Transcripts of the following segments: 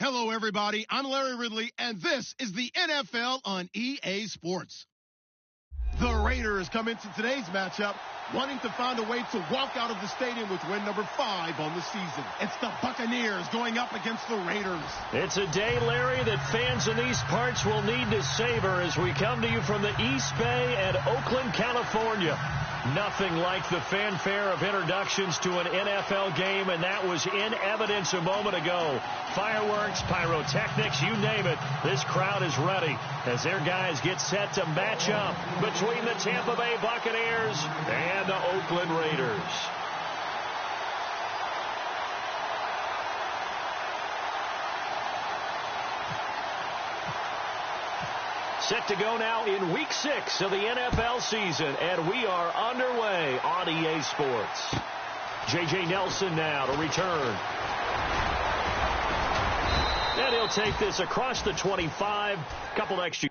Hello, everybody. I'm Larry Ridley, and this is the NFL on EA Sports. The Raiders come into today's matchup wanting to find a way to walk out of the stadium with win number 5 on the season. It's the Buccaneers going up against the Raiders. It's a day, Larry, that fans in these parts will need to savor as we come to you from the East Bay and Oakland, California. Nothing like the fanfare of introductions to an NFL game, and that was in evidence a moment ago. Fireworks, pyrotechnics, you name it. This crowd is ready as their guys get set to match up between the Tampa Bay Buccaneers and the Oakland Raiders. Set to go now in Week 6 of the NFL season, and we are underway on EA Sports. J.J. Nelson now to return. And he'll take this across the 25, couple extra.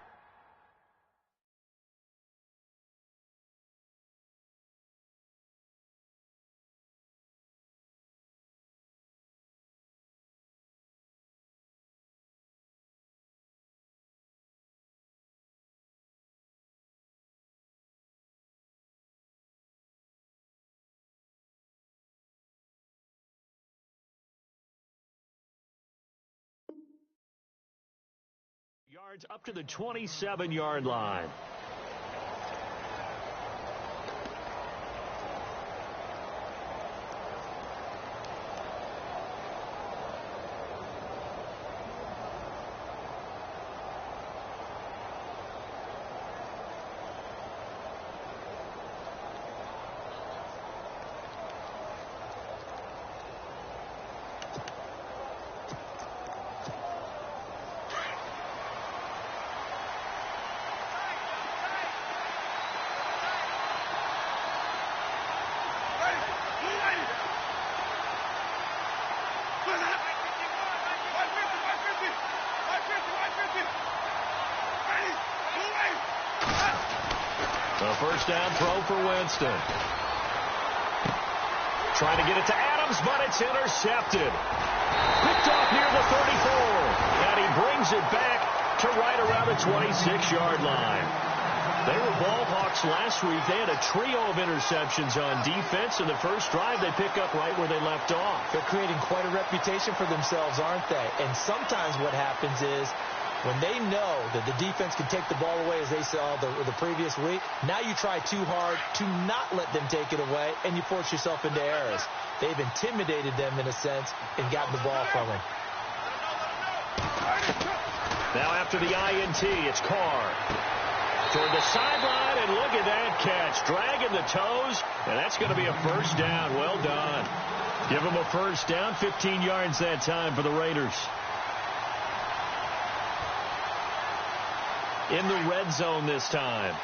Yards up to the 27-yard line. A first down throw for Winston. Trying to get it to Adams, but it's intercepted. Picked off near the 34. And he brings it back to right around the 26-yard line. They were ball hawks last week. They had a trio of interceptions on defense. In the first drive, they pick up right where they left off. They're creating quite a reputation for themselves, aren't they? And sometimes what happens is when they know that the defense can take the ball away, as they saw the previous week, now you try too hard to not let them take it away, and you force yourself into errors. They've intimidated them, in a sense, and gotten the ball from them. Now after the INT, it's Carr. Toward the sideline, and look at that catch. Dragging the toes, and that's going to be a first down. Well done. Give them a first down, 15 yards that time for the Raiders. In the red zone this time.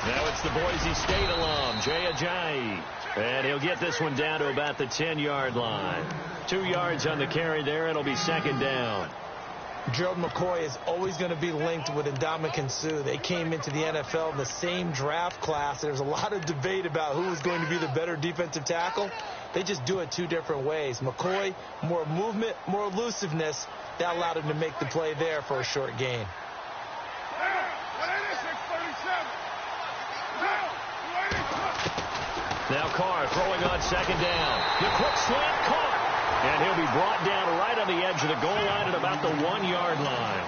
Now it's the Boise State alum, Jay Ajayi. And he'll get this one down to about the 10-yard line. 2 yards on the carry there. It'll be second down. Gerald McCoy is always going to be linked with Ndamukong Suh. They came into the NFL in the same draft class. There's a lot of debate about who was going to be the better defensive tackle. They just do it 2 different ways. McCoy, more movement, more elusiveness. That allowed him to make the play there for a short gain. Now Carr throwing on second down. The quick slant caught. And he'll be brought down right on the edge of the goal line at about the 1-yard line.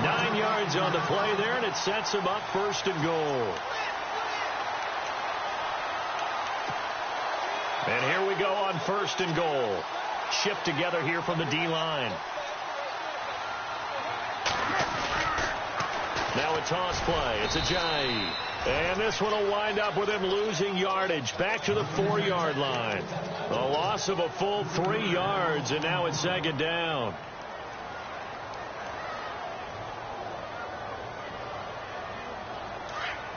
9 yards on the play there, and it sets him up first and goal. And here we go on first and goal. Shift together here from the D-line. Now a toss play. It's Ajayi. And this one will wind up with him losing yardage back to the 4-yard line. A loss of a full 3 yards, and now it's second down.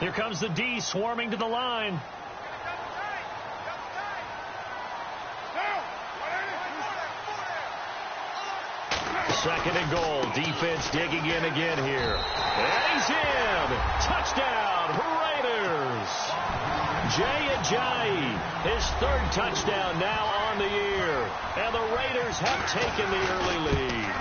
Here comes the D swarming to the line. Second and goal. Defense digging in again here. And he's in. Touchdown, Raiders. Jay Ajayi, his third touchdown now on the year. And the Raiders have taken the early lead.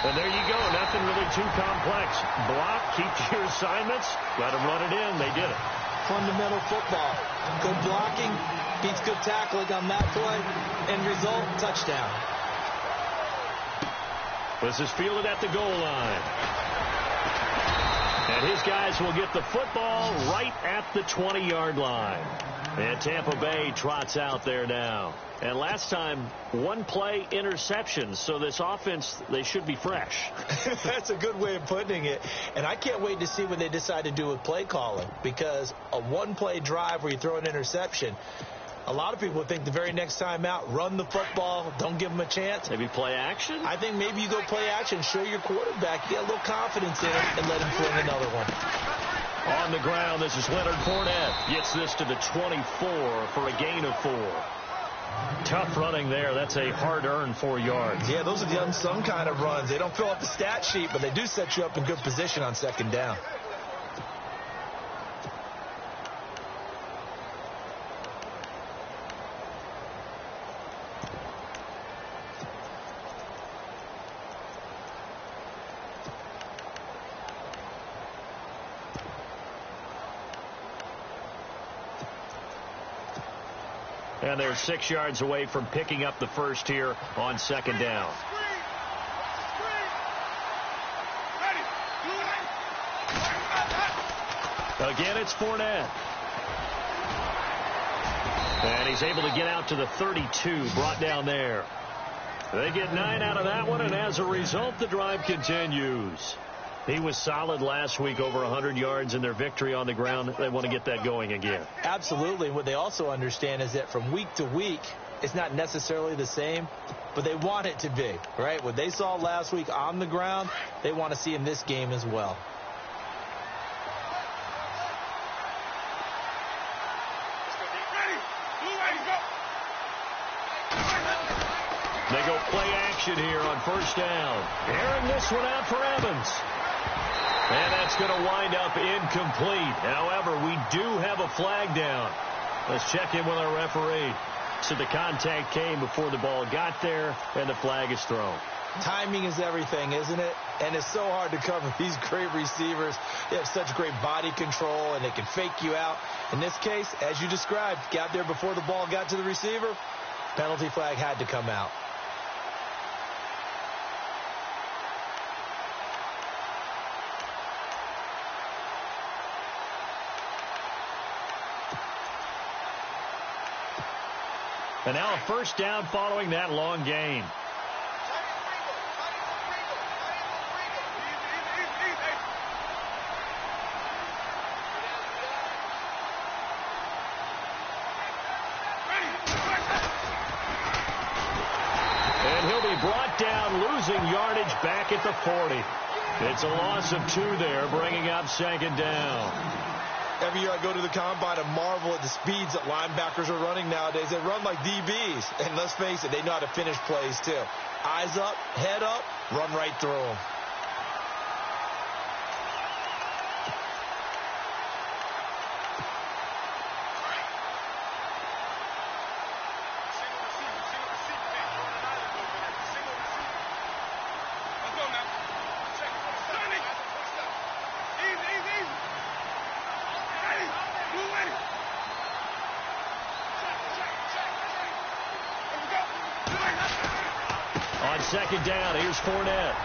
And there you go. Nothing really too complex. Block, keep to your assignments, let them run it in. They did it. Fundamental football. Good blocking beats good tackling on that play. End result, touchdown. This is fielded at the goal line. And his guys will get the football right at the 20-yard line. And Tampa Bay trots out there now. And last time, one-play interceptions. So this offense, they should be fresh. That's a good way of putting it. And I can't wait to see what they decide to do with play calling. Because a one-play drive where you throw an interception, a lot of people think the very next time out, run the football, don't give them a chance. Maybe play action? I think maybe you go play action, show your quarterback, get a little confidence in him, and let him throw another one. On the ground, this is Leonard Fournette. Gets this to the 24 for a gain of 4. Tough running there. That's a hard-earned 4 yards. Yeah, those are the unsung kind of runs. They don't fill up the stat sheet, but they do set you up in good position on second down. And they're 6 yards away from picking up the first here on second down. Again, it's Fournette. And he's able to get out to the 32, brought down there. They get 9 out of that one, and as a result, the drive continues. He was solid last week, over 100 yards in their victory on the ground. They want to get that going again. Absolutely. What they also understand is that from week to week, it's not necessarily the same, but they want it to be, right? What they saw last week on the ground, they want to see in this game as well. They go play action here on first down. Airing this one out for Evans. And that's going to wind up incomplete. However, we do have a flag down. Let's check in with our referee. So the contact came before the ball got there, and the flag is thrown. Timing is everything, isn't it? And it's so hard to cover these great receivers. They have such great body control, and they can fake you out. In this case, as you described, got there before the ball got to the receiver. Penalty flag had to come out. And now a first down following that long gain. And he'll be brought down, losing yardage back at the 40. It's a loss of 2 there, bringing up second down. Every year I go to the combine and marvel at the speeds that linebackers are running nowadays. They run like DBs. And let's face it, they know how to finish plays too. Eyes up, head up, run right through them. Second down, here's Fournette.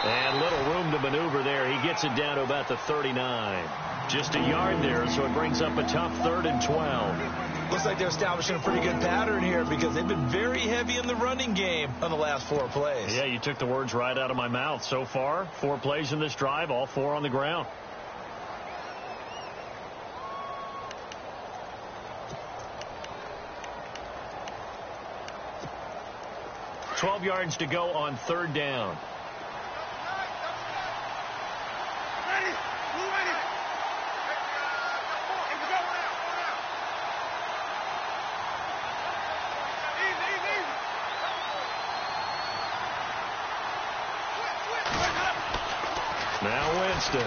And little room to maneuver there. He gets it down to about the 39. Just a yard there, so it brings up a tough 3rd and 12. Looks like they're establishing a pretty good pattern here because they've been very heavy in the running game on the last 4 plays. Yeah, you took the words right out of my mouth. So far, 4 plays in this drive, all 4 on the ground. .12 yards to go on 3rd down. Now Winston.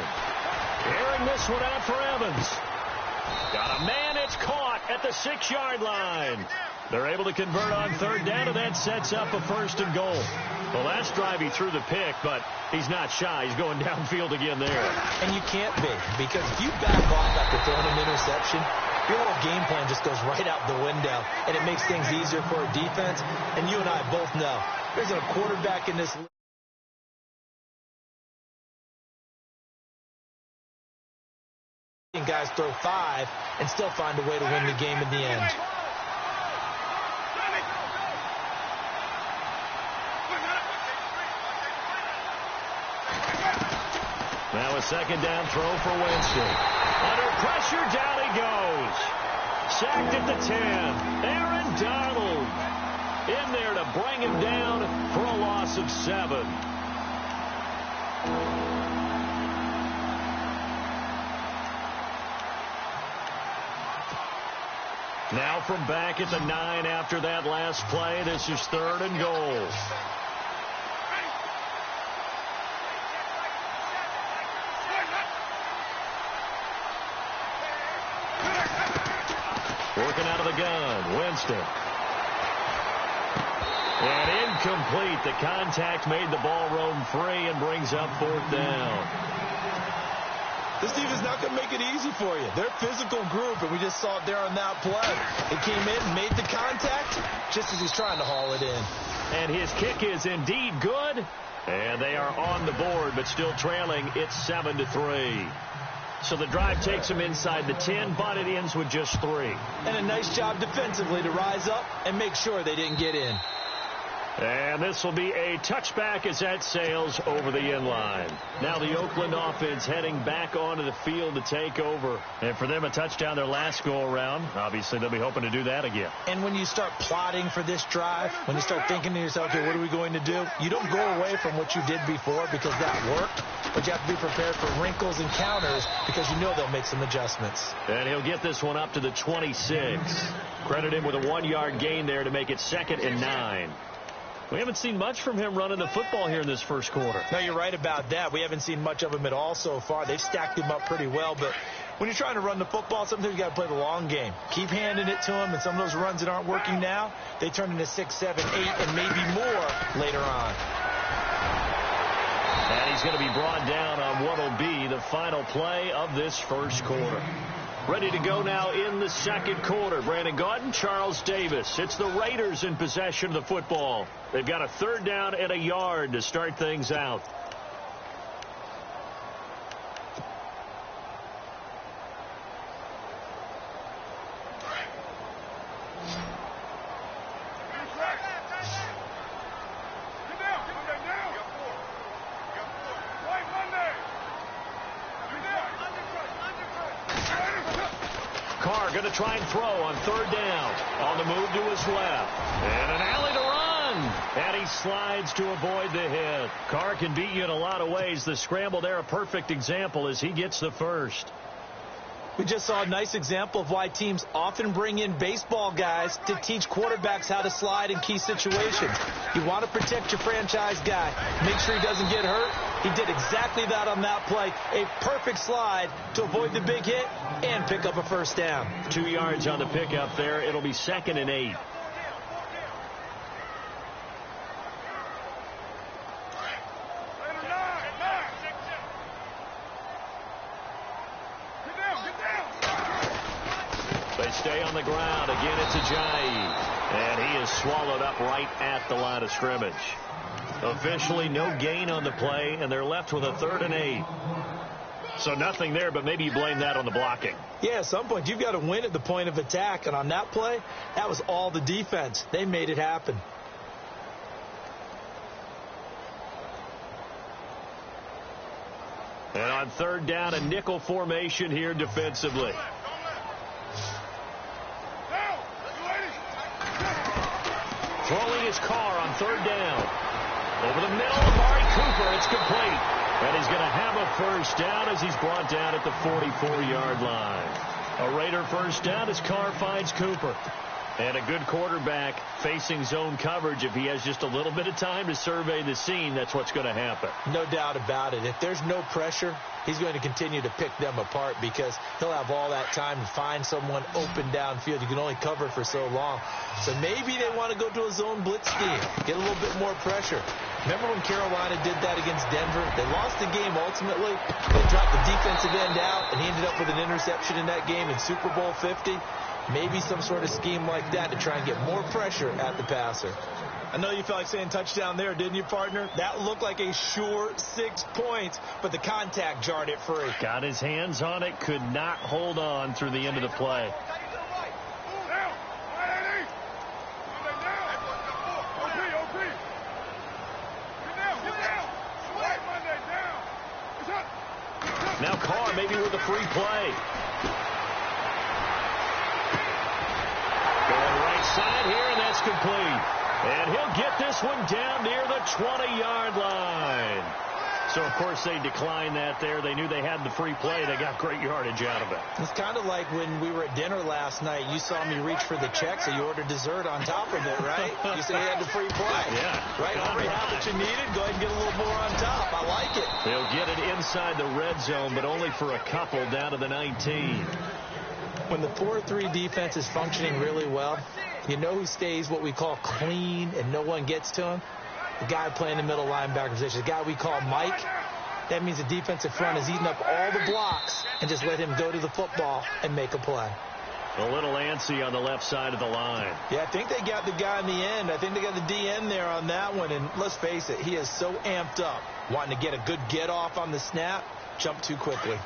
Airing this one out for Evans. Got a man. It's caught at the 6-yard line. They're able to convert on third down, and that sets up a 1st and goal. The last drive he threw the pick, but he's not shy. He's going downfield again there. And you can't be, because if you back off after throwing an interception, your whole game plan just goes right out the window, and it makes things easier for a defense. And you and I both know there's a quarterback in this league. Guys throw 5 and still find a way to win the game in the end. Now a 2nd down throw for Winston. Under pressure, down he goes. Sacked at the 10. Aaron Donald in there to bring him down for a loss of 7. Now from back at the 9 after that last play, this is 3rd and goal. Working out of the gun, Winston. And incomplete. The contact made the ball roam free and brings up 4th down. This defense is not going to make it easy for you. They're a physical group, and we just saw it there on that play. He came in, made the contact, just as he's trying to haul it in. And his kick is indeed good. And they are on the board, but still trailing. It's 7-3. So the drive takes them inside the 10, but it ends with just 3. And a nice job defensively to rise up and make sure they didn't get in. And this will be a touchback as that sails over the end line. Now the Oakland offense heading back onto the field to take over. And for them, a touchdown their last go-around. Obviously, they'll be hoping to do that again. And when you start plotting for this drive, when you start thinking to yourself, okay, what are we going to do? You don't go away from what you did before because that worked. But you have to be prepared for wrinkles and counters because you know they'll make some adjustments. And he'll get this one up to the 26. Credit him with a 1-yard gain there to make it 2nd and 9. We haven't seen much from him running the football here in this first quarter. No, you're right about that. We haven't seen much of him at all so far. They've stacked him up pretty well. But when you're trying to run the football, sometimes you got to play the long game. Keep handing it to him, and some of those runs that aren't working now, they turn into 6, 7, 8, and maybe more later on. And he's going to be brought down on what will be the final play of this first quarter. Ready to go now in the second quarter. Brandon Gaudin, Charles Davis. It's the Raiders in possession of the football. They've got a 3rd down and a yard to start things out. Going to try and throw on 3rd down. On the move to his left. And an alley to run. And he slides to avoid the hit. Carr can beat you in a lot of ways. The scramble there, a perfect example as he gets the first. We just saw a nice example of why teams often bring in baseball guys to teach quarterbacks how to slide in key situations. You want to protect your franchise guy. Make sure he doesn't get hurt. He did exactly that on that play. A perfect slide to avoid the big hit and pick up a 1st down. 2 yards on the pickup there. It'll be 2nd and 8. They stay on the ground. Again, it's Ajayi. And he is swallowed up right at the line of scrimmage. Officially no gain on the play, and they're left with a 3rd and 8. So nothing there, but maybe you blame that on the blocking. Yeah, at some point you've got to win at the point of attack. And on that play, that was all the defense. They made it happen. And on 3rd down, a nickel formation here defensively. Throwing his Carr on 3rd down. Over the middle, Amari Cooper. It's complete. And he's going to have a 1st down as he's brought down at the 44-yard line. A Raider 1st down as Carr finds Cooper. And a good quarterback facing zone coverage, if he has just a little bit of time to survey the scene, that's what's going to happen. No doubt about it. If there's no pressure, he's going to continue to pick them apart because he'll have all that time to find someone open downfield. You can only cover for so long. So maybe they want to go to a zone blitz scheme, get a little bit more pressure. Remember when Carolina did that against Denver? They lost the game ultimately. They dropped the defensive end out, and he ended up with an interception in that game in Super Bowl 50. Maybe some sort of scheme like that to try and get more pressure at the passer. I know you felt like saying touchdown there, didn't you, partner? That looked like a sure 6 points, but the contact jarred it free. Got his hands on it, could not hold on through the end of the play. Now Carr maybe with a free play. Going right side here, and that's complete. And he'll get this one down near the 20-yard line. So, of course, they declined that there. They knew they had the free play. They got great yardage out of it. It's kind of like when we were at dinner last night. You saw me reach for the check, so you ordered dessert on top of it, right? You said you had the free play. Yeah. Right? Already had what you needed. Go ahead and get a little more on top. I like it. They'll get it inside the red zone, but only for a couple down to the 19. When the 4-3 defense is functioning really well, you know who stays what we call clean and no one gets to him? The guy playing the middle linebacker position, the guy we call Mike. That means the defensive front is eating up all the blocks and just let him go to the football and make a play. A little antsy on the left side of the line. Yeah, I think they got the guy in the end. I think they got the DN there on that one. And let's face it, he is so amped up, wanting to get a good get off on the snap, jump too quickly.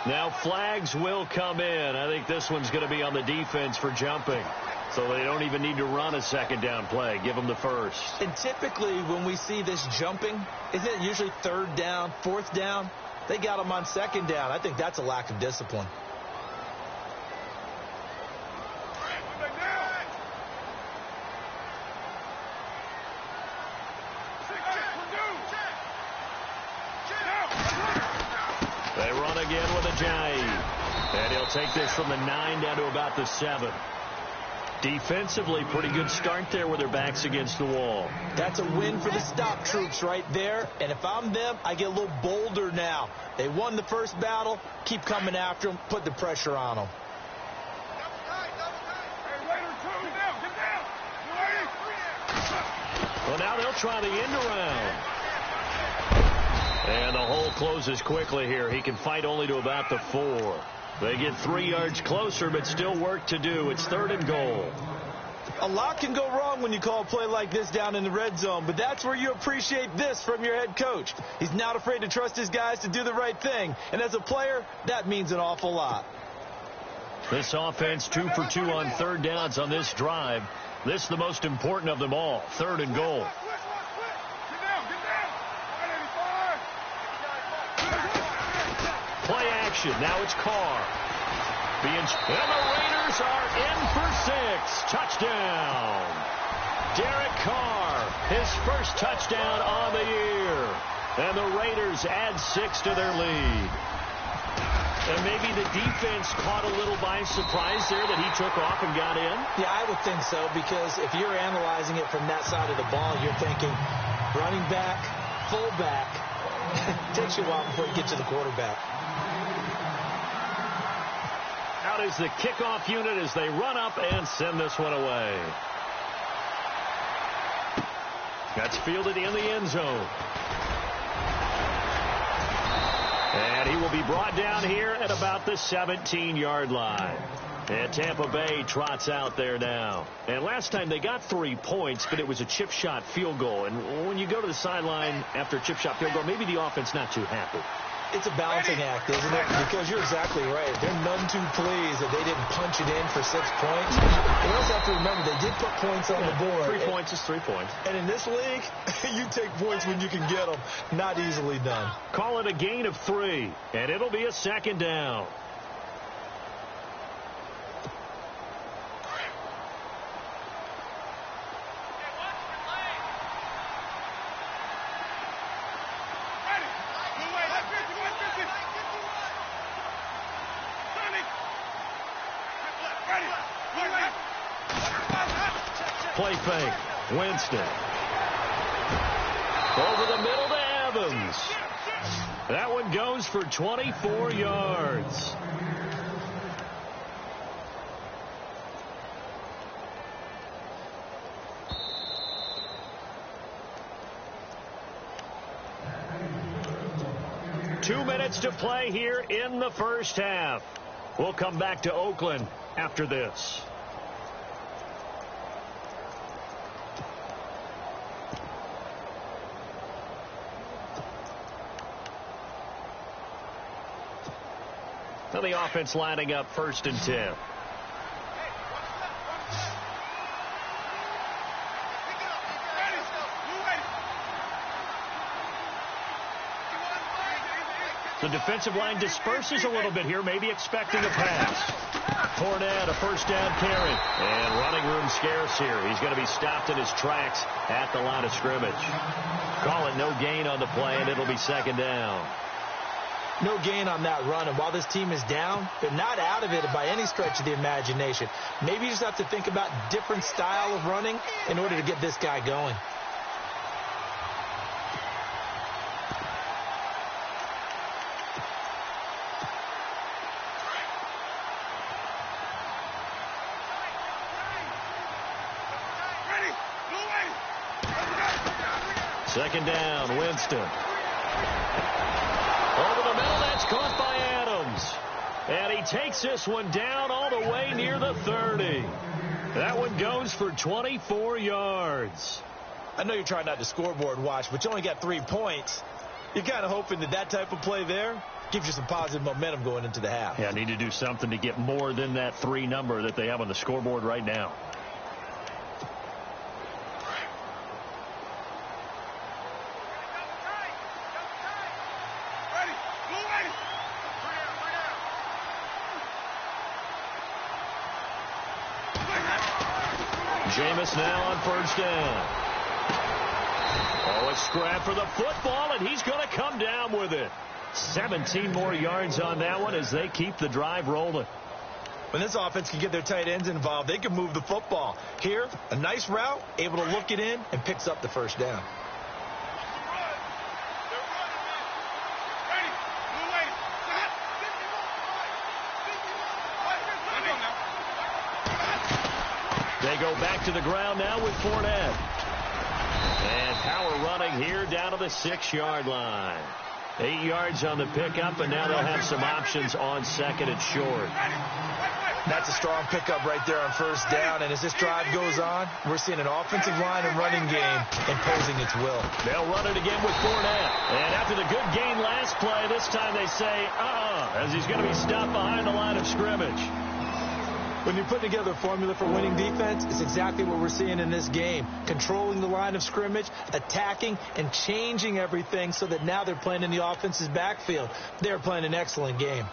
Now flags will come in. I think this one's going to be on the defense for jumping. So they don't even need to run a second down play. Give them the first. And typically when we see this jumping, isn't it usually third down, fourth down? They got them on second down. I think that's a lack of discipline. They run again with a jive. And he'll take this from the 9 down to about the 7. Defensively, pretty good start there with their backs against the wall. That's a win for the stop troops right there. And if I'm them, I get a little bolder now. They won the first battle. Keep coming after them. Put the pressure on them. Well, now they'll try the end around. And the hole closes quickly here. He can fight only to about the 4. They get 3 yards closer, but still work to do. It's 3rd and goal. A lot can go wrong when you call a play like this down in the red zone, but that's where you appreciate this from your head coach. He's not afraid to trust his guys to do the right thing, and as a player, that means an awful lot. This offense 2 for 2 on 3rd downs on this drive. This is the most important of them all, 3rd and goal. Play action. Now it's Carr. And the Raiders are in for 6. Touchdown. Derek Carr, his first touchdown on the year. And the Raiders add 6 to their lead. And maybe the defense caught a little by surprise there that he took off and got in? Yeah, I would think so, because if you're analyzing it from that side of the ball, you're thinking running back, fullback. It takes you a while before you get to the quarterback. Out is the kickoff unit as they run up and send this one away. That's fielded in the end zone. And he will be brought down here at about the 17-yard line. And Tampa Bay trots out there now. And last time they got 3 points, but it was a chip shot field goal. And when you go to the sideline after a chip shot field goal, maybe the offense not too happy. It's a balancing act, isn't it? Because you're exactly right. They're none too pleased that they didn't punch it in for 6 points. You also have to remember they did put points on the board. 3 points is 3 points. And in this league, you take points when you can get them. Not easily done. Call it a gain of 3, and it'll be a 2nd down. Play fake. Winston. Over the middle to Evans. That one goes for 24 yards. Two minutes to play here in the first half. We'll come back to Oakland after this. So the offense lining up 1st and 10. The defensive line disperses a little bit here, maybe expecting a pass. Fournette, a first down carry. And running room scarce here. He's going to be stopped in his tracks at the line of scrimmage. Call it no gain on the play, and it'll be 2nd down. No gain on that run, and while this team is down, they're not out of it by any stretch of the imagination. Maybe you just have to think about different style of running in order to get this guy going. Second down, Winston. Over the middle, that's caught by Adams. And he takes this one down all the way near the 30. That one goes for 24 yards. I know you're trying not to scoreboard watch, but you only got 3 points. You're kind of hoping that that type of play there gives you some positive momentum going into the half. Yeah, need to do something to get more than that 3 number that they have on the scoreboard right now. Jameis now on 1st down. Oh, a scrap for the football, and he's going to come down with it. 17 more yards on that one as they keep the drive rolling. When this offense can get their tight ends involved, they can move the football. Here, a nice route, able to look it in, and picks up the 1st down. They go back to the ground now with Fournette. And power running here down to the 6-yard line. 8 yards on the pickup, and now they'll have some options on 2nd and short. That's a strong pickup right there on 1st down, and as this drive goes on, we're seeing an offensive line and running game imposing its will. They'll run it again with Fournette. And after the good gain last play, this time they say, as he's going to be stopped behind the line of scrimmage. When you're putting together a formula for winning defense, it's exactly what we're seeing in this game. Controlling the line of scrimmage, attacking, and changing everything so that now they're playing in the offense's backfield. They're playing an excellent game.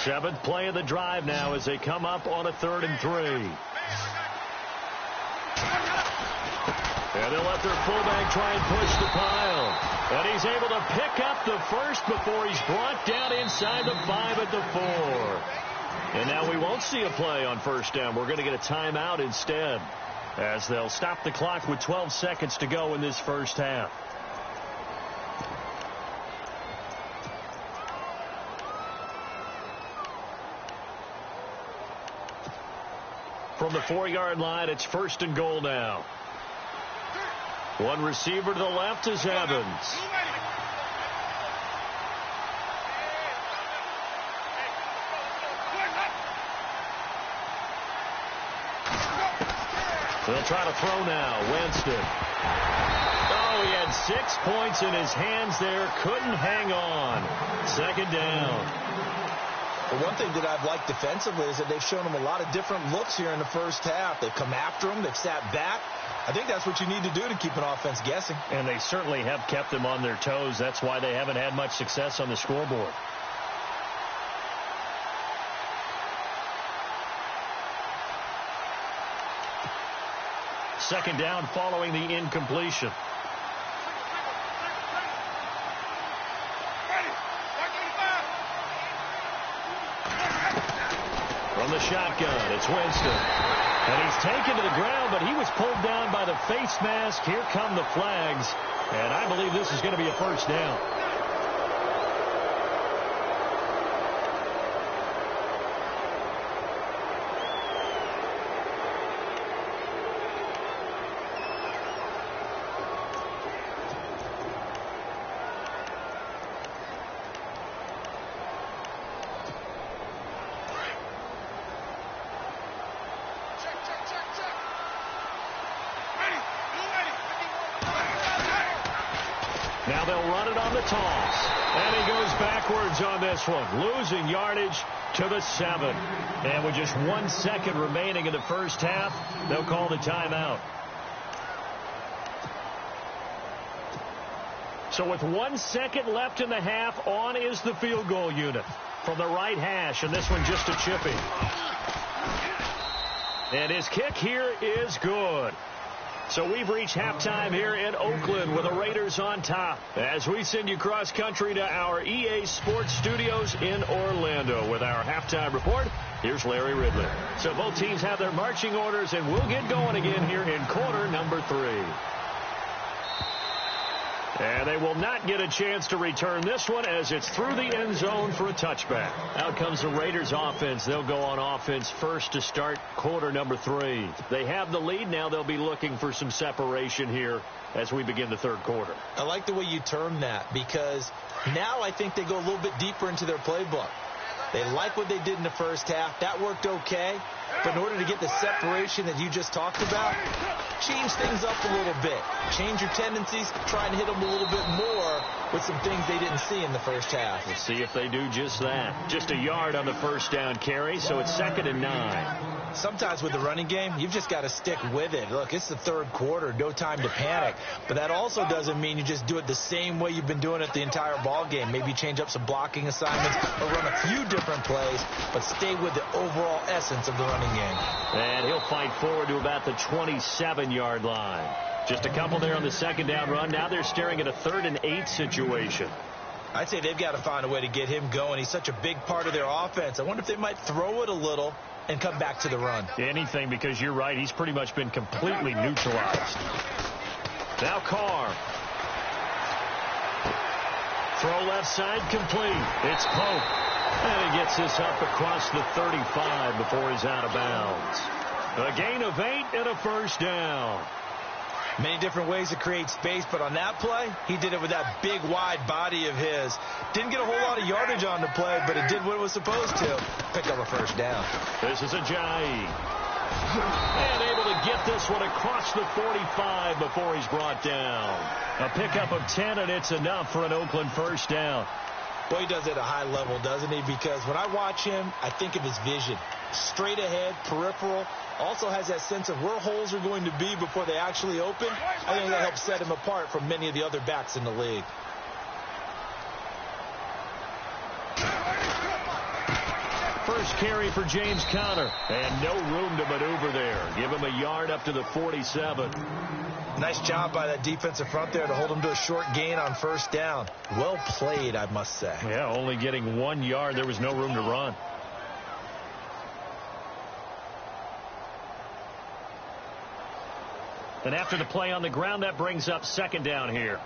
Seventh play of the drive now as they come up on a 3rd and 3. And they'll let their fullback try and push the pile. And he's able to pick up the 1st before he's brought down inside the 5 at the 4. And now we won't see a play on 1st down. We're going to get a timeout instead, as they'll stop the clock with 12 seconds to go in this first half. From the 4-yard line, it's 1st and goal now. One receiver to the left is Evans. They'll try to throw now. Winston. Oh, he had 6 points in his hands there. Couldn't hang on. 2nd down. The one thing that I've liked defensively is that they've shown them a lot of different looks here in the first half. They've come after them. They've sat back. I think that's what you need to do to keep an offense guessing. And they certainly have kept them on their toes. That's why they haven't had much success on the scoreboard. Second down following the incompletion. shotgun. It's Winston. And he's taken to the ground, but he was pulled down by the face mask. Here come the flags. And I believe this is going to be a first down. Now they'll run it on the toss. And he goes backwards on this one, losing yardage to the 7. And with just 1 second remaining in the first half, they'll call the timeout. So with 1 second left in the half, on is the field goal unit from the right hash, and this one just a chippy. And his kick here is good. So we've reached halftime here in Oakland with the Raiders on top as we send you cross country to our EA Sports Studios in Orlando with our halftime report. Here's Larry Ridley. So both teams have their marching orders, and we'll get going again here in quarter number 3. And they will not get a chance to return this one as it's through the end zone for a touchback. Out comes the Raiders offense. They'll go on offense first to start quarter number 3. They have the lead. Now they'll be looking for some separation here as we begin the third quarter. I like the way you term that, because now I think they go a little bit deeper into their playbook. They like what they did in the first half. That worked okay. But in order to get the separation that you just talked about, change things up a little bit. Change your tendencies. Try and hit them a little bit more with some things they didn't see in the first half. We'll see if they do just that. Just a yard on the first down carry, so it's 2nd and 9. Sometimes with the running game, you've just got to stick with it. Look, it's the third quarter, no time to panic. But that also doesn't mean you just do it the same way you've been doing it the entire ball game. Maybe change up some blocking assignments or run a few different plays, but stay with the overall essence of the running game. And he'll fight forward to about the 27-yard line. Just a couple there on the second down run. Now they're staring at a 3rd and 8 situation. I'd say they've got to find a way to get him going. He's such a big part of their offense. I wonder if they might throw it a little and come back to the run. Anything, because you're right. He's pretty much been completely neutralized. Now Carr. Throw left side complete. It's Pope. And he gets this up across the 35 before he's out of bounds. A gain of 8 and a first down. Many different ways to create space, but on that play, he did it with that big, wide body of his. Didn't get a whole lot of yardage on the play, but it did what it was supposed to. Pick up a first down. This is Ajayi. And able to get this one across the 45 before he's brought down. A pickup of 10, and it's enough for an Oakland first down. Boy, he does it at a high level, doesn't he? Because when I watch him, I think of his vision. Straight ahead, peripheral. Also has that sense of where holes are going to be before they actually open. I think that helps set him apart from many of the other backs in the league. First carry for James Conner. And no room to maneuver there. Give him a yard up to the 47. Nice job by that defensive front there to hold him to a short gain on first down. Well played, I must say. Yeah, only getting 1 yard. There was no room to run. And after the play on the ground, that brings up 2nd down here.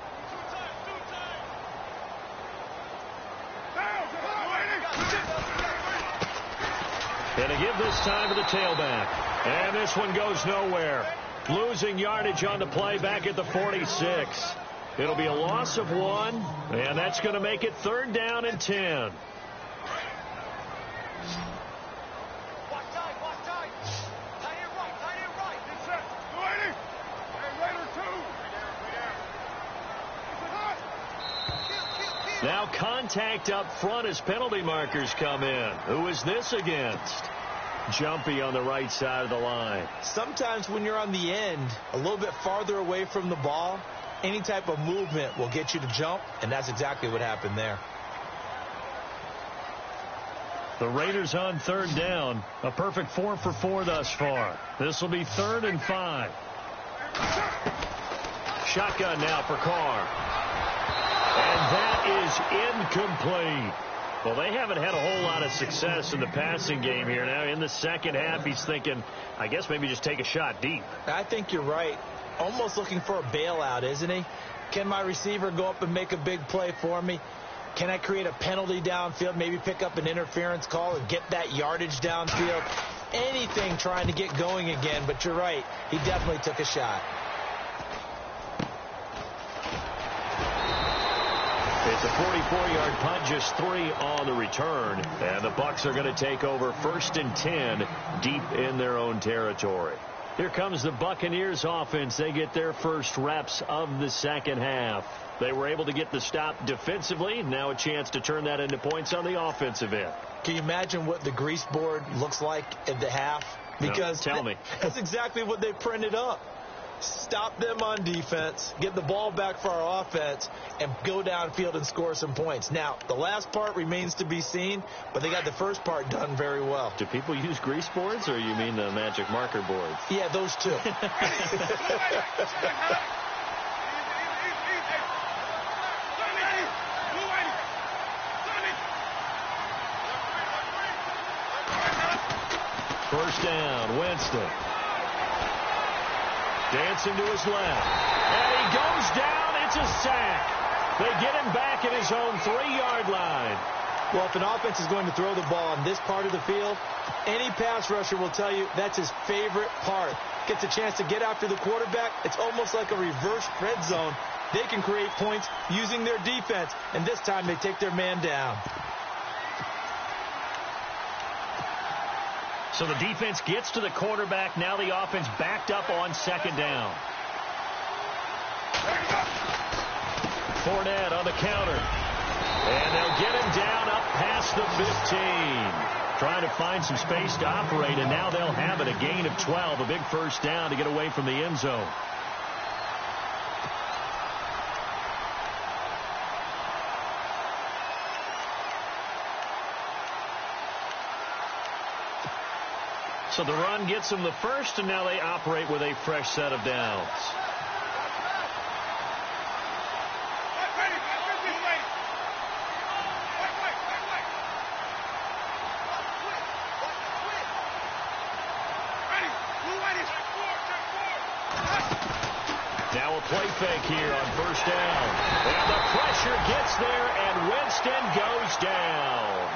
And a give this time to the tailback. And this one goes nowhere. Losing yardage on the play back at the 46. It'll be a loss of 1, and that's going to make it 3rd down and 10. Now contact up front as penalty markers come in. Who is this against? Jumpy on the right side of the line. Sometimes when you're on the end, a little bit farther away from the ball, any type of movement will get you to jump, and that's exactly what happened there. The Raiders on 3rd down. A perfect 4 for 4 thus far. This will be 3rd and 5. Shotgun now for Carr. And that is incomplete. Well, they haven't had a whole lot of success in the passing game here. Now, in the second half, he's thinking, I guess maybe just take a shot deep. I think you're right. Almost looking for a bailout, isn't he? Can my receiver go up and make a big play for me? Can I create a penalty downfield, maybe pick up an interference call and get that yardage downfield? Anything trying to get going again, but you're right. He definitely took a shot. It's a 44-yard punt, just 3 on the return. And the Bucs are going to take over 1st and 10 deep in their own territory. Here comes the Buccaneers offense. They get their first reps of the second half. They were able to get the stop defensively. Now a chance to turn that into points on the offensive end. Can you imagine what the grease board looks like at the half? Because no, tell me. That's exactly what they printed up. Stop them on defense, get the ball back for our offense, and go downfield and score some points. Now, the last part remains to be seen, but they got the first part done very well. Do people use grease boards, or you mean the magic marker boards? Yeah, those two. First down, Winston. Dancing to his left. And he goes down. It's a sack. They get him back at his own 3-yard line. Well, if an offense is going to throw the ball on this part of the field, any pass rusher will tell you that's his favorite part. Gets a chance to get after the quarterback. It's almost like a reverse red zone. They can create points using their defense, and this time they take their man down. So the defense gets to the quarterback. Now the offense backed up on second down. Fournette on the counter. And they'll get him down up past the 15. Trying to find some space to operate, and now they'll have it. A gain of 12, a big first down to get away from the end zone. So the run gets them the first, and now they operate with a fresh set of downs. Now a play fake here on first down. And the pressure gets there, and Winston goes down.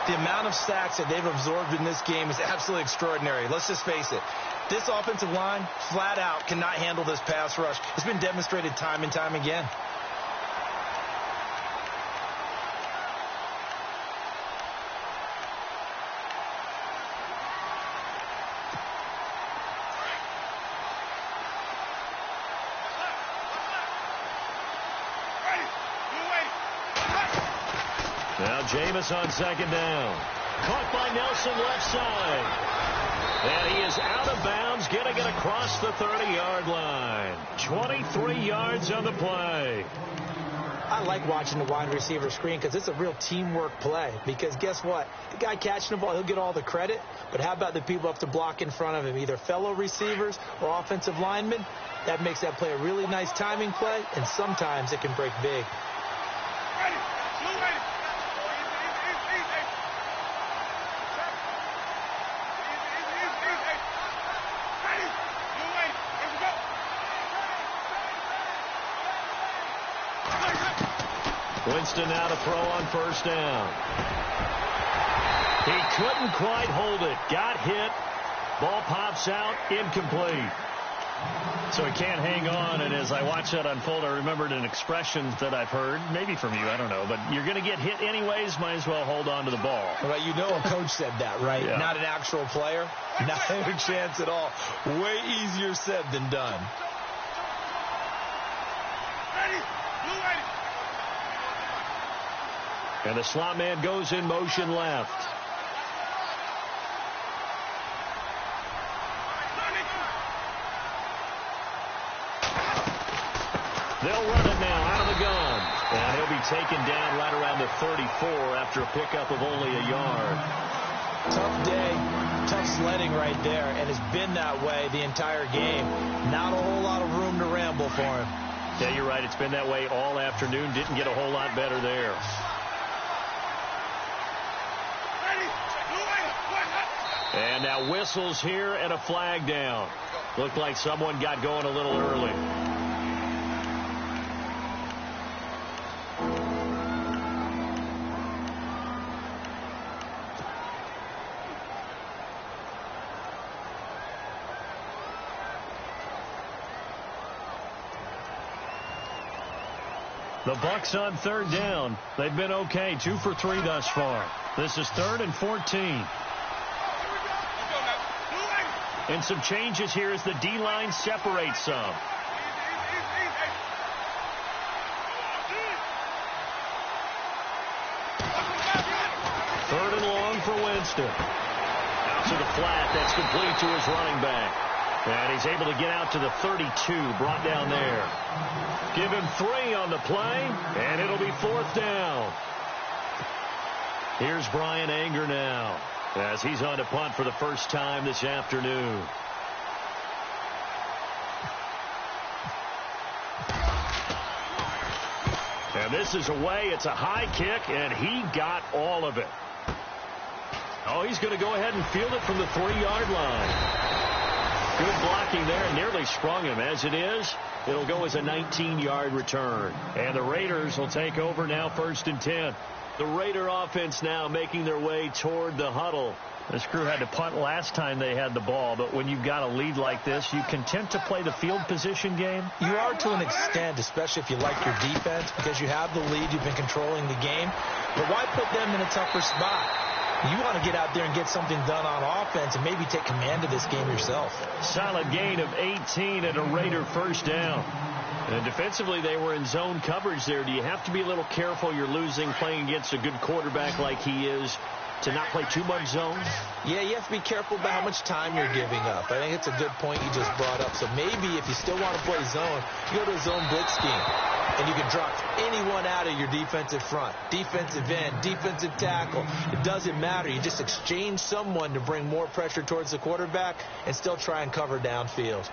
The amount of sacks that they've absorbed in this game is absolutely extraordinary. Let's just face it. This offensive line, flat out, cannot handle this pass rush. It's been demonstrated time and time again. Now Jameis on second down. Caught by Nelson left side. And he is out of bounds, getting it across the 30-yard line. 23 yards on the play. I like watching the wide receiver screen because it's a real teamwork play. Because guess what? The guy catching the ball, he'll get all the credit. But how about the people up to block in front of him, either fellow receivers or offensive linemen? That makes that play a really nice timing play, and sometimes it can break big. Winston now to throw on first down. He couldn't quite hold it. Got hit. Ball pops out. Incomplete. So he can't hang on. And as I watch that unfold, I remembered an expression that I've heard, maybe from you, I don't know, but you're going to get hit anyways, might as well hold on to the ball. Well, you know a coach said that, right? Yeah. Not an actual player. Not a chance at all. Way easier said than done. And the slot man goes in motion left. They'll run it now out of the gun. And he'll be taken down right around the 34 after a pickup of only a yard. Tough day, tough sledding right there, and it's been that way the entire game. Not a whole lot of room to ramble for him. Yeah, you're right. It's been that way all afternoon. Didn't get a whole lot better there. And now whistles here and a flag down. Looked like someone got going a little early. The Bucs on third down. They've been okay, 2 for 3 thus far. This is 3rd and 14. And some changes here as the D-line separates some. Third and long for Winston. Out to the flat. That's complete to his running back. And he's able to get out to the 32, brought down there. Give him 3 on the play, and it'll be 4th down. Here's Brian Anger now, as he's on to punt for the first time this afternoon. And this is away. It's a high kick, and he got all of it. Oh, he's going to go ahead and field it from the 3-yard line. Good blocking there, and nearly sprung him. As it is, it'll go as a 19-yard return. And the Raiders will take over now, 1st and 10. The Raider offense now making their way toward the huddle. This crew had to punt last time they had the ball, but when you've got a lead like this, you content to play the field position game? You are to an extent, especially if you like your defense, because you have the lead, you've been controlling the game. But why put them in a tougher spot? You want to get out there and get something done on offense and maybe take command of this game yourself. Solid gain of 18 and a Raider first down. And defensively, they were in zone coverage there. Do you have to be a little careful? You're losing playing against a good quarterback like he is to not play too much zone? Yeah, you have to be careful about how much time you're giving up. I think it's a good point you just brought up. So maybe if you still want to play zone, you go to a zone blitz scheme. And you can drop anyone out of your defensive front. Defensive end, defensive tackle. It doesn't matter. You just exchange someone to bring more pressure towards the quarterback and still try and cover downfield.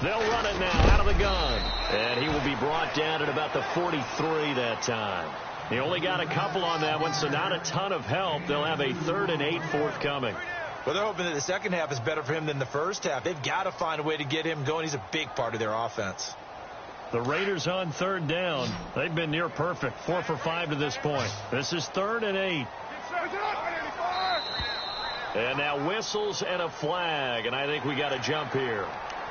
They'll run it now out of the gun. And he will be brought down at about the 43 that time. He only got a couple on that one, so not a ton of help. They'll have a 3rd and 8 forthcoming. Well, they're hoping that the second half is better for him than the first half. They've got to find a way to get him going. He's a big part of their offense. The Raiders on third down. They've been near perfect, 4 for 5 to this point. This is 3rd and 8. And now whistles and a flag, and I think we got a jump here.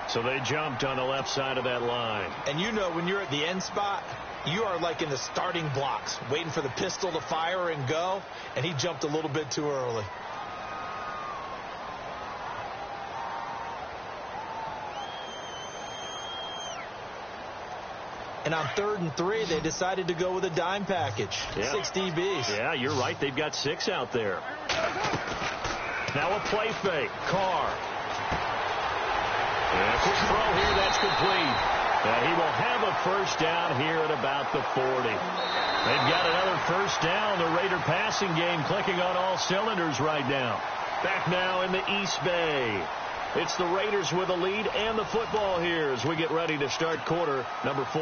So they jumped on the left side of that line. And you know when you're at the end spot, you are like in the starting blocks, waiting for the pistol to fire and go, and he jumped a little bit too early. And on 3rd and 3, they decided to go with a dime package. Yeah. 6 DBs. Yeah, you're right. They've got 6 out there. Now a play fake. Carr. And a quick throw here. That's complete. And he will have a first down here at about the 40. They've got another first down. The Raider passing game clicking on all cylinders right now. Back now in the East Bay. It's the Raiders with a lead and the football here as we get ready to start quarter number 4.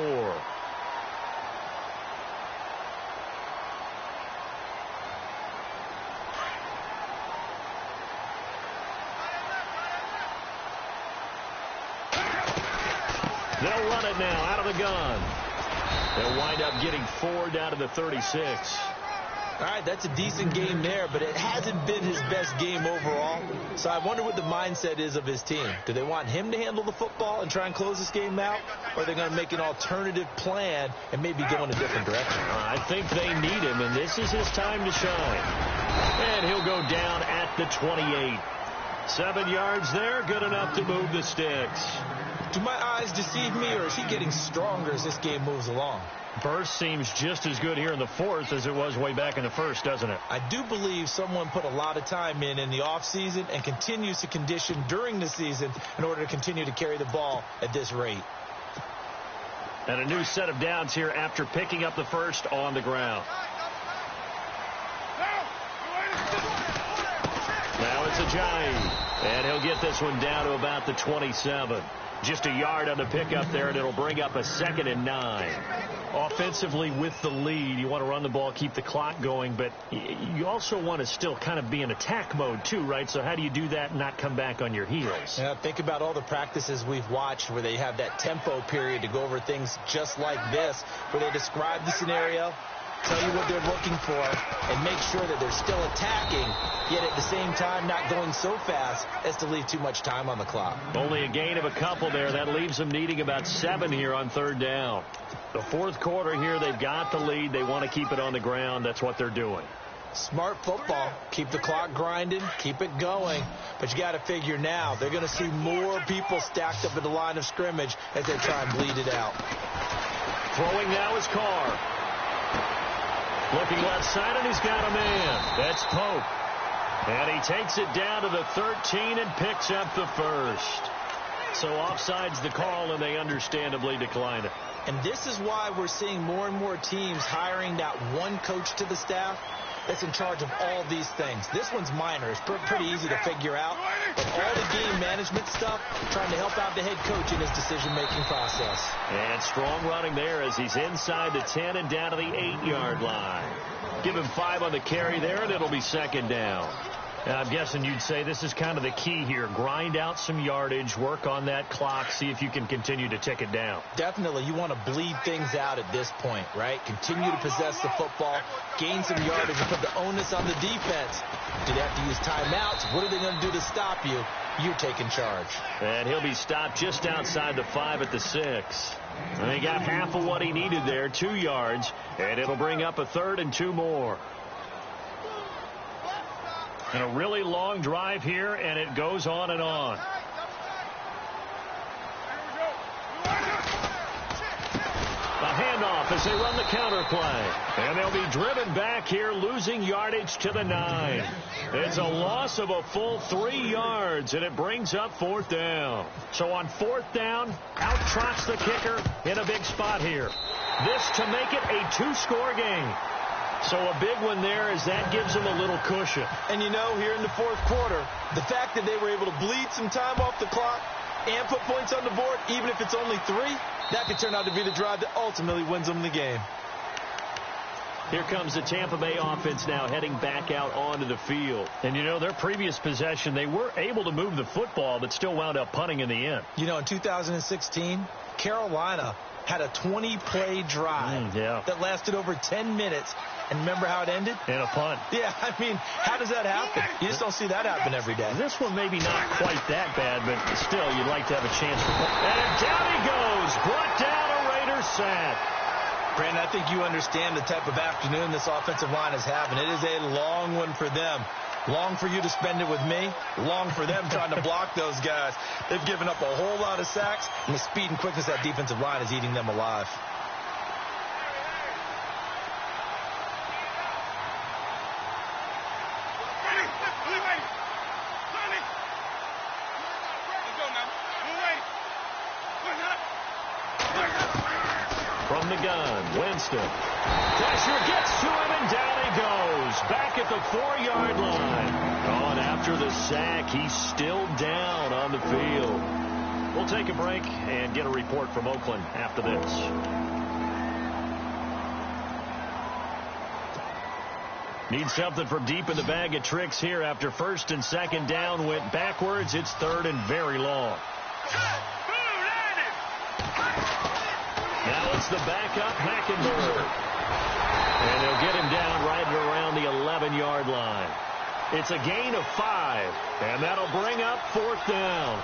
They'll run it now out of the gun. They'll wind up getting 4 down to the 36. All right, that's a decent game there, but it hasn't been his best game overall. So I wonder what the mindset is of his team. Do they want him to handle the football and try and close this game out? Or are they going to make an alternative plan and maybe go in a different direction? I think they need him, and this is his time to shine. And he'll go down at the 28. 7 yards there, good enough to move the sticks. Do my eyes deceive me, or is he getting stronger as this game moves along? Burst seems just as good here in the 4th as it was way back in the 1st, doesn't it? I do believe someone put a lot of time in the offseason and continues to condition during the season in order to continue to carry the ball at this rate. And a new set of downs here after picking up the first on the ground. Now it's Ajayi, and he'll get this one down to about the 27. Just a yard on the pickup there, and it'll bring up a 2nd and 9. Offensively with the lead, you want to run the ball, keep the clock going, but you also want to still kind of be in attack mode too, right? So how do you do that and not come back on your heels? Yeah, think about all the practices we've watched where they have that tempo period to go over things just like this, where they describe the scenario, tell you what they're looking for, and make sure that they're still attacking, yet at the same time not going so fast as to leave too much time on the clock. Only a gain of a couple there. That leaves them needing about 7 here on 3rd down. The 4th quarter here, they've got the lead. They want to keep it on the ground. That's what they're doing. Smart football. Keep the clock grinding. Keep it going. But you got to figure now, they're going to see more people stacked up at the line of scrimmage as they try and bleed it out. Throwing now is Carr. Looking left side, and he's got a man. That's Pope. And he takes it down to the 13 and picks up the 1st. So offside's the call, and they understandably decline it. And this is why we're seeing more and more teams hiring that one coach to the staff that's in charge of all these things. This one's minor. It's pretty easy to figure out. But all the game management stuff, trying to help out the head coach in his decision-making process. And strong running there as he's inside the 10 and down to the 8-yard line. Give him 5 on the carry there, and it'll be 2nd down. Now, I'm guessing you'd say this is kind of the key here. Grind out some yardage, work on that clock, see if you can continue to tick it down. Definitely. You want to bleed things out at this point, right? Continue to possess the football, gain some yardage, and put the onus on the defense. Do they have to use timeouts? What are they going to do to stop you? You're taking charge. And he'll be stopped just outside the 5 at the 6. And he got half of what he needed there, 2 yards, and it'll bring up a 3rd and 2 more. And a really long drive here, and it goes on and on. A handoff as they run the counter play. And they'll be driven back here, losing yardage to the 9. It's a loss of a full 3 yards, and it brings up 4th down. So on 4th down, out trots the kicker in a big spot here. This to make it a 2-score game. So a big one there as that gives them a little cushion. And you know, here in the 4th quarter, the fact that they were able to bleed some time off the clock and put points on the board, even if it's only 3, that could turn out to be the drive that ultimately wins them the game. Here comes the Tampa Bay offense now heading back out onto the field. And, you know, their previous possession, they were able to move the football, but still wound up punting in the end. You know, in 2016, Carolina had a 20-play drive that lasted over 10 minutes. And remember how it ended? In a punt. Yeah, I mean, how does that happen? You just don't see that happen every day. This one maybe not quite that bad, but still, you'd like to have a chance for. And down he goes. Brought down a Raiders sack. Brandon, I think you understand the type of afternoon this offensive line is having. It is a long one for them. Long for you to spend it with me. Long for them trying to block those guys. They've given up a whole lot of sacks, and the speed and quickness of that defensive line is eating them alive. From the gun, Winston. Pressure gets to him, and down he goes. Back at the 4-yard line. Oh, and after the sack, he's still down on the field. We'll take a break and get a report from Oakland after this. Need something from deep in the bag of tricks here after 1st and 2nd down went backwards. It's 3rd and very long. Now it's the backup, Hackenberg. And they'll get him down right around the 11-yard line. It's a gain of 5, and that'll bring up 4th down.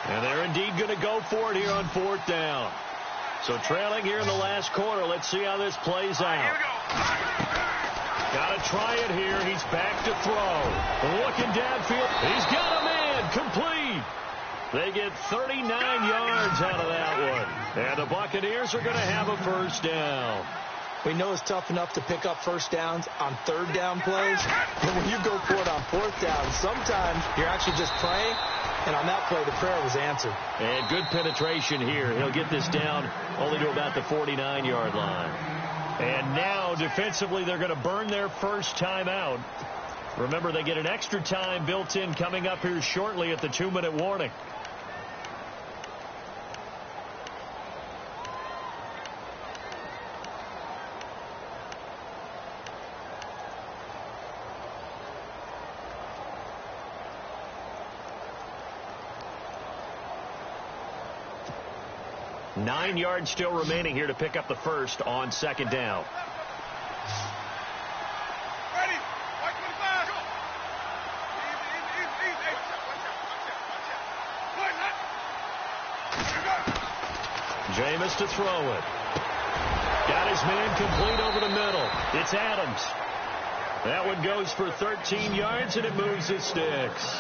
And they're indeed going to go for it here on 4th down. So trailing here in the last quarter. Let's see how this plays out. Got to try it here. He's back to throw. Looking downfield. He's got a man. Complete. They get 39 yards out of that one. And the Buccaneers are going to have a 1st down. We know it's tough enough to pick up 1st downs on 3rd down plays. And when you go for it on 4th down, sometimes you're actually just praying And on that play, the prayer was answered. And good penetration here. He'll get this down only to about the 49-yard line. And now, defensively, they're going to burn their first timeout. Remember, they get an extra time built in coming up here shortly at the 2-minute warning. Nine yards still remaining here to pick up the first on second down. Ready. Jameis to throw it. Got his man complete over the middle. It's Adams. That one goes for 13 yards, and it moves its sticks.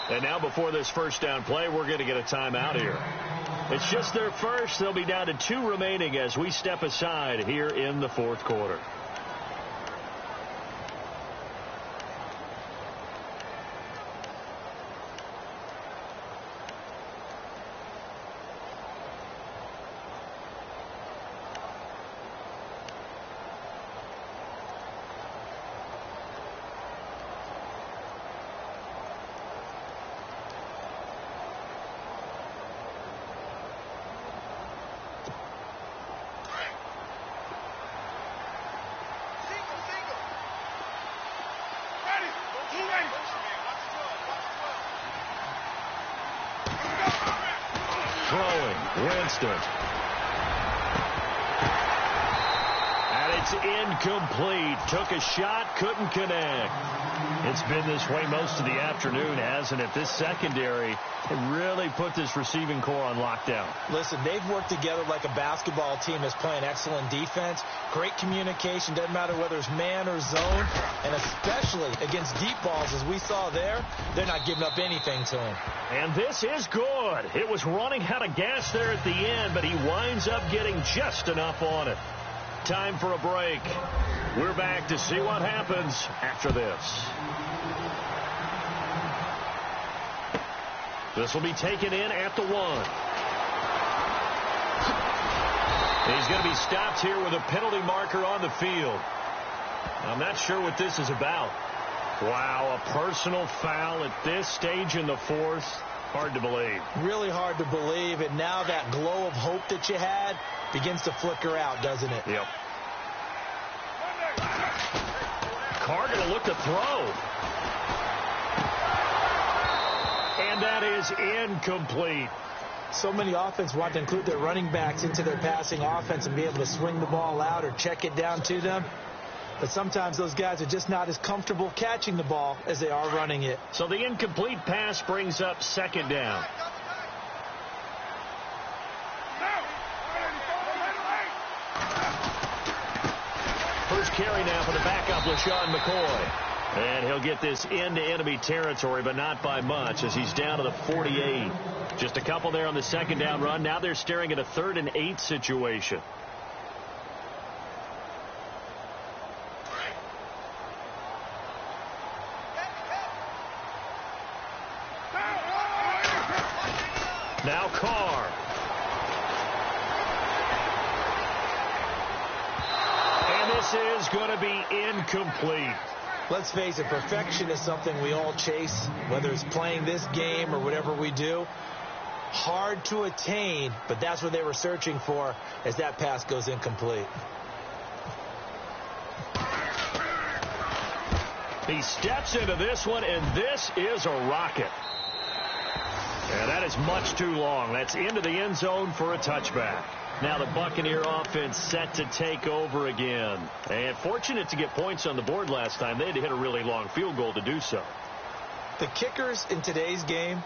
And now before this first down play, we're going to get a timeout here. It's just their first. They'll be down to 2 remaining as we step aside here in the fourth quarter. Winston. And it's incomplete. Took a shot, couldn't connect. It's been this way most of the afternoon, hasn't it? This secondary really put this receiving core on lockdown. Listen, they've worked together like a basketball team that's playing excellent defense. Great communication. Doesn't matter whether it's man or zone. And especially against deep balls, as we saw there, they're not giving up anything to him. And this is good. It was running out of gas there at the end, but he winds up getting just enough on it. Time for a break. We're back to see what happens after this. This will be taken in at the 1. He's going to be stopped here with a penalty marker on the field. I'm not sure what this is about. Wow, a personal foul at this stage in the fourth. Hard to believe. Really hard to believe, and now that glow of hope that you had begins to flicker out, doesn't it? Yep. Carr going to look to throw. And that is incomplete. So many offenses want to include their running backs into their passing offense and be able to swing the ball out or check it down to them. But sometimes those guys are just not as comfortable catching the ball as they are running it. So the incomplete pass brings up second down. First carry now for the backup, LaShawn McCoy. And he'll get this into enemy territory, but not by much, as he's down to the 48. Just a couple there on the second down run. Now they're staring at a 3rd and 8 situation. Now Carr. And this is going to be incomplete. Let's face it, perfection is something we all chase, whether it's playing this game or whatever we do. Hard to attain, but that's what they were searching for as that pass goes incomplete. He steps into this one, and this is a rocket. And that is much too long. That's into the end zone for a touchback. Now the Buccaneer offense set to take over again. And fortunate to get points on the board last time. They had to hit a really long field goal to do so. The kickers in today's game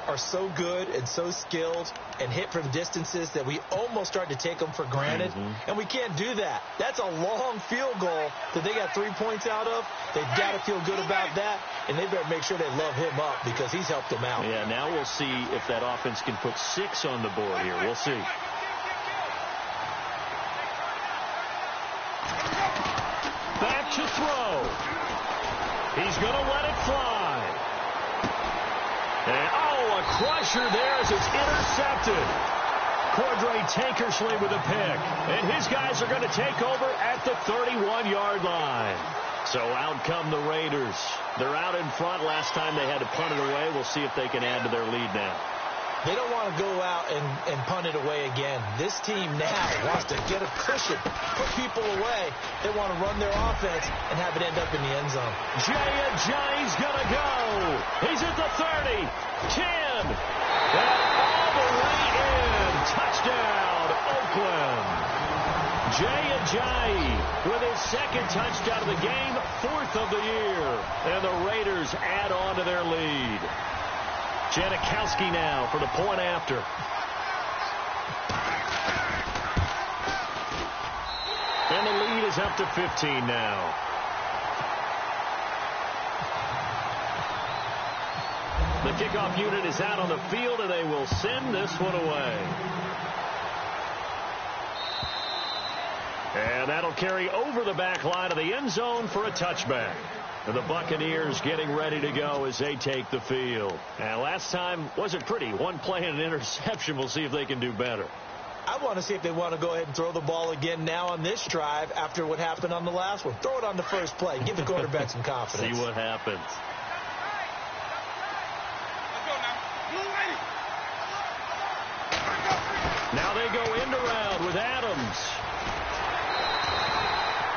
are so good and so skilled and hit from distances that we almost start to take them for granted. And we can't do that. That's a long field goal that they got 3 points out of. They've got to feel good about that, and they better make sure they love him up because he's helped them out. Yeah, now we'll see if that offense can put 6 on the board here. We'll see. Back to throw. He's going to let it fly. And crusher there as it's intercepted. Cordray Tankersley with a pick. And his guys are going to take over at the 31-yard line. So out come the Raiders. They're out in front. Last time they had to punt it away. We'll see if they can add to their lead now. They don't want to go out and punt it away again. This team now wants to get a cushion, put people away. They want to run their offense and have it end up in the end zone. Jay's going to go. He's at the 30, 10, and all the way in. Touchdown, Oakland. Jay with his second touchdown of the game, fourth of the year. And the Raiders add on to their lead. Janikowski now for the point after. And the lead is up to 15 now. The kickoff unit is out on the field, and they will send this one away. And that'll carry over the back line of the end zone for a touchback. The Buccaneers getting ready to go as they take the field. And last time wasn't pretty. One play and an interception. We'll see if they can do better. I want to see if they want to go ahead and throw the ball again now on this drive after what happened on the last one. Throw it on the first play. Give the quarterback some confidence. See what happens. Now they go end around with Adams.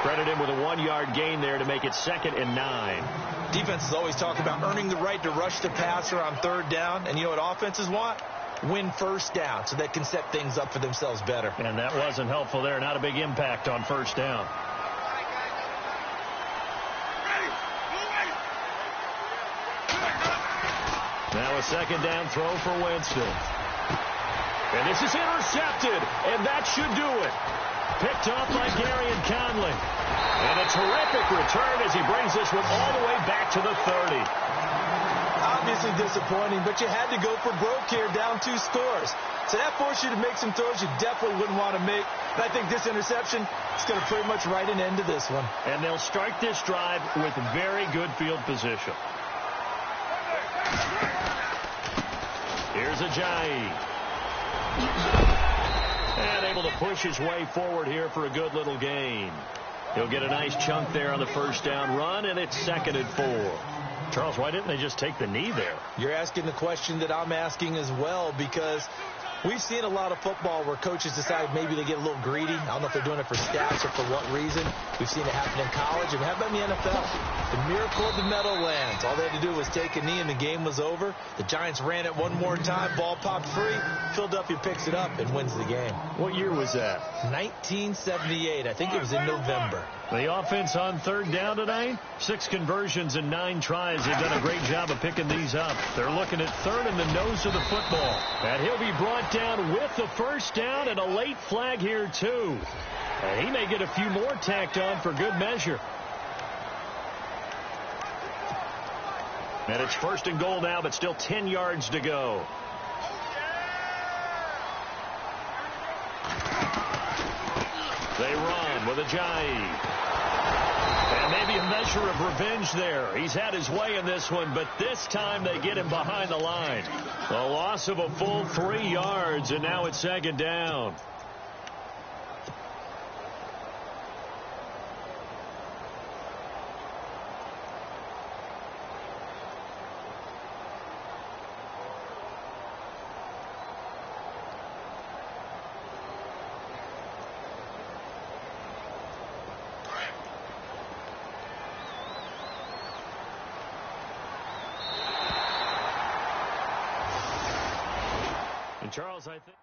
Credit him with a 1-yard gain there to make it 2nd and 9. Defenses always talk about earning the right to rush the passer on 3rd down. And you know what offenses want? Win 1st down so they can set things up for themselves better. And that wasn't helpful there. Not a big impact on 1st down. Now a 2nd down throw for Winston. And this is intercepted. And that should do it. Picked off by Gary and Conley. And a terrific return as he brings this one all the way back to the 30. Obviously disappointing, but you had to go for broke here, down 2 scores. So that forced you to make some throws you definitely wouldn't want to make. And I think this interception is going to pretty much write an end to this one. And they'll start this drive with very good field position. Here's Ajayi. And able to push his way forward here for a good little gain. He'll get a nice chunk there on the 1st down run, and it's 2nd and 4. Charles, why didn't they just take the knee there? You're asking the question that I'm asking as well, because we've seen a lot of football where coaches decide maybe they get a little greedy. I don't know if they're doing it for stats or for what reason. We've seen it happen in college, and how about in the NFL? The miracle of the Meadowlands. All they had to do was take a knee, and the game was over. The Giants ran it one more time. Ball popped free. Philadelphia picks it up and wins the game. What year was that? 1978. I think it was in November. The offense on 3rd down tonight. 6 conversions and 9 tries. They've done a great job of picking these up. They're looking at 3rd in the nose of the football. And he'll be brought down with the 1st down and a late flag here, too. And he may get a few more tacked on for good measure. And it's 1st and goal now, but still 10 yards to go. They run with Ajayi. And maybe a measure of revenge there. He's had his way in this one, but this time they get him behind the line. A loss of a full 3 yards, and now it's 2nd down. Charles, I think.